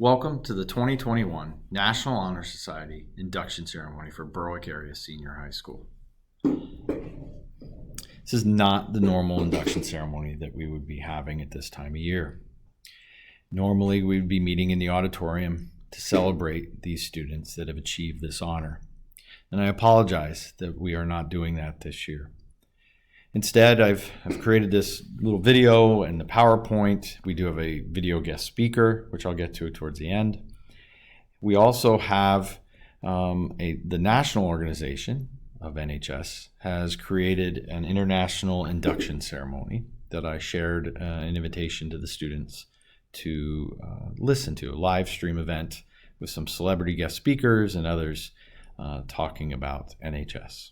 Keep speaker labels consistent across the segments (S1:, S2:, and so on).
S1: Welcome to the 2021 National Honor Society Induction Ceremony for Berwick Area Senior High School. This is not the normal induction ceremony that we would be having at this time of year. Normally, we would be meeting in the auditorium to celebrate these students that have achieved this honor. And I apologize that we are not doing that this year. Instead, I've created this little video and the PowerPoint. We do have a video guest speaker, which I'll get to towards the end. We also have the national organization of NHS has created an international induction ceremony that I shared an invitation to the students to listen to, a live stream event with some celebrity guest speakers and others talking about NHS.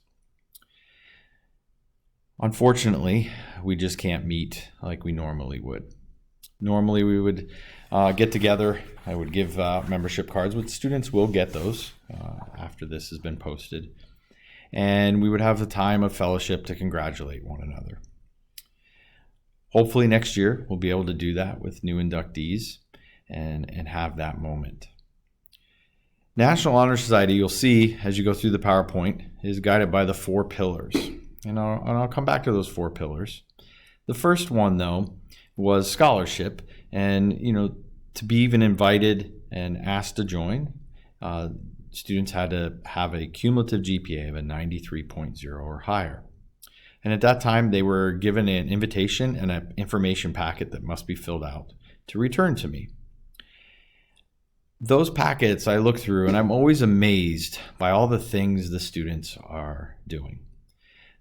S1: Unfortunately, we just can't meet like we normally would. Normally, we would get together. I would give membership cards, but students will get those after this has been posted. And we would have a time of fellowship to congratulate one another. Hopefully next year, we'll be able to do that with new inductees and have that moment. National Honor Society, you'll see as you go through the PowerPoint, is guided by the 4 pillars. And I'll come back to those 4 pillars. The first one, though, was scholarship. And, to be even invited and asked to join, students had to have a cumulative GPA of a 93.0 or higher. And at that time, they were given an invitation and an information packet that must be filled out to return to me. Those packets I look through, and I'm always amazed by all the things the students are doing.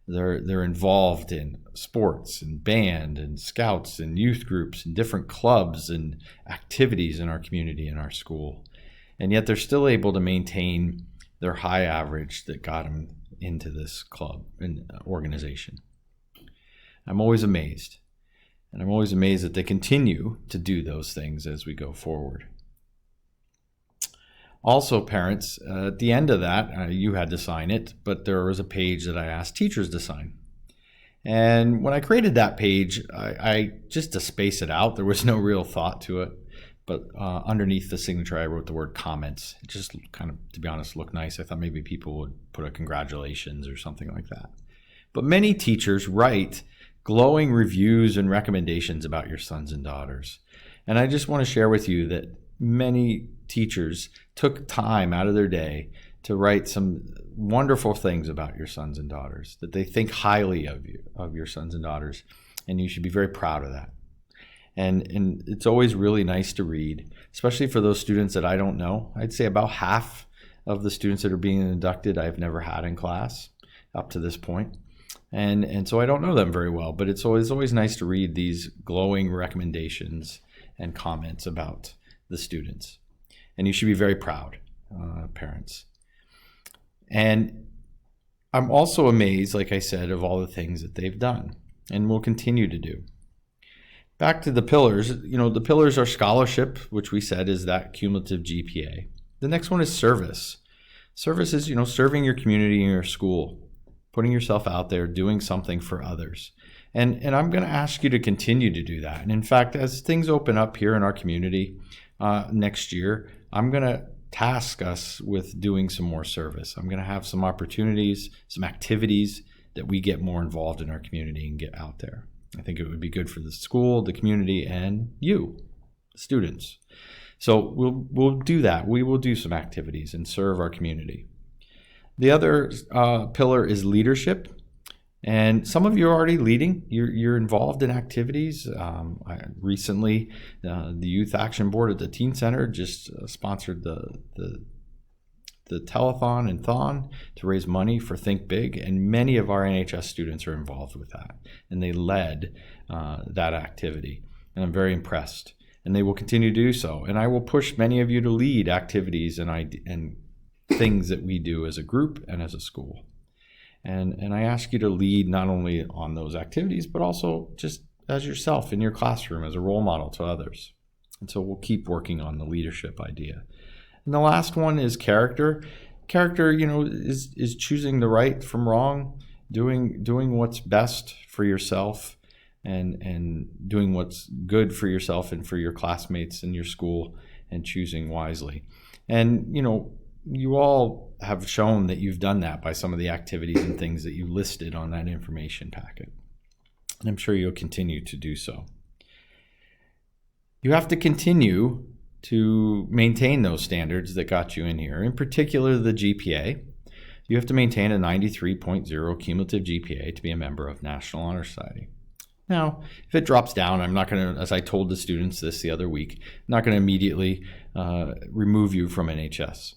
S1: They're involved in sports and band and scouts and youth groups and different clubs and activities in our community and our school. And yet they're still able to maintain their high average that got them into this club and organization. I'm always amazed. And I'm always amazed that they continue to do those things as we go forward. Also, parents, at the end of that, you had to sign it, but there was a page that I asked teachers to sign. And when I created that page, I just to space it out, there was no real thought to it. But underneath the signature, I wrote the word comments. It just kind of, to be honest, looked nice. I thought maybe people would put a congratulations or something like that. But many teachers write glowing reviews and recommendations about your sons and daughters. And I just want to share with you that many teachers took time out of their day to write some wonderful things about your sons and daughters, that they think highly of you, of your sons and daughters, and you should be very proud of that. And it's always really nice to read, especially for those students that I don't know. I'd say about half of the students that are being inducted I've never had in class up to this point. And so I don't know them very well, but it's always nice to read these glowing recommendations and comments about the students. And you should be very proud, parents. And I'm also amazed, like I said, of all the things that they've done and will continue to do. Back to the pillars, the pillars are scholarship, which we said is that cumulative GPA. The next one is service. Service is, serving your community and your school, putting yourself out there, doing something for others. And I'm going to ask you to continue to do that. And in fact, as things open up here in our community next year, I'm going to task us with doing some more service. I'm going to have some opportunities, some activities that we get more involved in our community and get out there. I think it would be good for the school, the community, and you, students. So we'll do that. We will do some activities and serve our community. The other pillar is leadership. And some of you are already leading. You're involved in activities. Recently, the Youth Action Board at the Teen Center just sponsored the telethon and thon to raise money for Think Big, and many of our NHS students are involved with that, and they led that activity, and I'm very impressed, and they will continue to do so. And I will push many of you to lead activities and things that we do as a group and as a school. And I ask you to lead not only on those activities, but also just as yourself in your classroom as a role model to others. And so we'll keep working on the leadership idea. And the last one is character. Character, is choosing the right from wrong, doing what's best for yourself, and doing what's good for yourself and for your classmates and your school, and choosing wisely. And you all have shown that you've done that by some of the activities and things that you listed on that information packet. And I'm sure you'll continue to do so. You have to continue to maintain those standards that got you in here, in particular the GPA. You have to maintain a 93.0 cumulative GPA to be a member of National Honor Society. Now, if it drops down, I'm not going to, as I told the students this the other week, I'm not going to immediately remove you from NHS.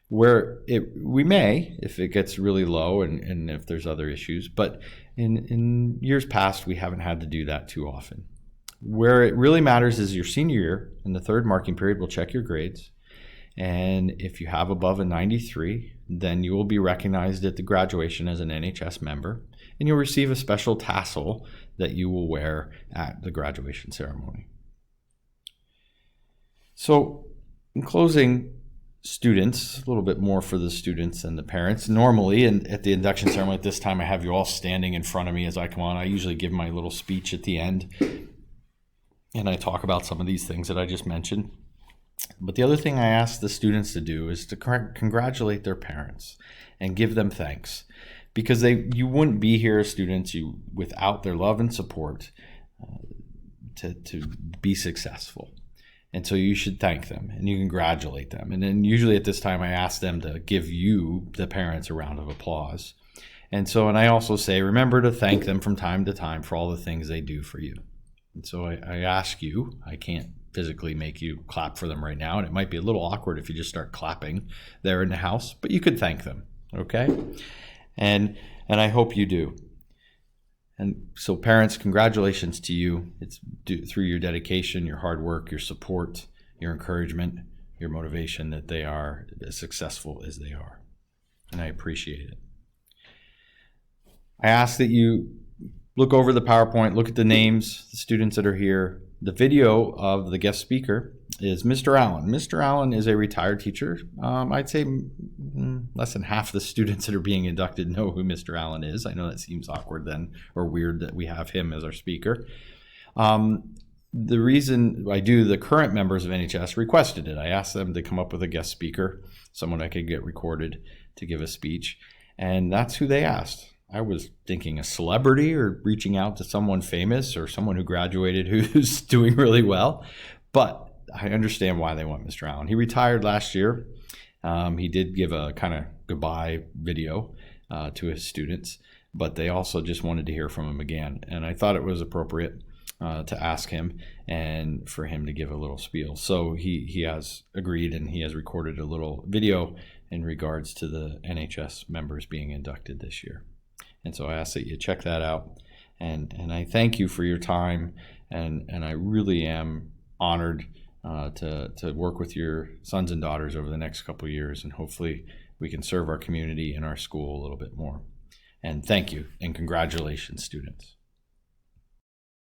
S1: We may, if it gets really low and if there's other issues, but in years past, we haven't had to do that too often. Where it really matters is your senior year. In the third marking period, we'll check your grades. And if you have above a 93, then you will be recognized at the graduation as an NHS member, and you'll receive a special tassel that you will wear at the graduation ceremony. So, in closing, students, a little bit more for the students and the parents. Normally, and at the induction ceremony at this time, I have you all standing in front of me as I come on. I usually give my little speech at the end, and I talk about some of these things that I just mentioned. But the other thing I ask the students to do is to congratulate their parents and give them thanks, because you wouldn't be here as students without their love and support to be successful. And so you should thank them and you congratulate them. And then usually at this time I ask them to give you, the parents, a round of applause. And I also say, remember to thank them from time to time for all the things they do for you. And so I ask you, I can't physically make you clap for them right now, and it might be a little awkward if you just start clapping there in the house, but you could thank them, okay? And I hope you do. And so parents, congratulations to you. It's through your dedication, your hard work, your support, your encouragement, your motivation that they are as successful as they are. And I appreciate it. I ask that you look over the PowerPoint, look at the names, the students that are here. The video of the guest speaker is Mr. Allen. Mr. Allen is a retired teacher. I'd say less than half the students that are being inducted know who Mr. Allen is. I know that seems awkward then, or weird that we have him as our speaker. The reason the current members of NHS requested it. I asked them to come up with a guest speaker, someone I could get recorded to give a speech, and that's who they asked. I was thinking a celebrity or reaching out to someone famous or someone who graduated who's doing really well. But I understand why they want Mr. Allen. He retired last year. He did give a kind of goodbye video to his students, but they also just wanted to hear from him again. And I thought it was appropriate to ask him and for him to give a little spiel. So he has agreed, and he has recorded a little video in regards to the NHS members being inducted this year. And so I ask that you check that out. And I thank you for your time. And I really am honored to work with your sons and daughters over the next couple of years. And hopefully we can serve our community and our school a little bit more. And thank you and congratulations, students.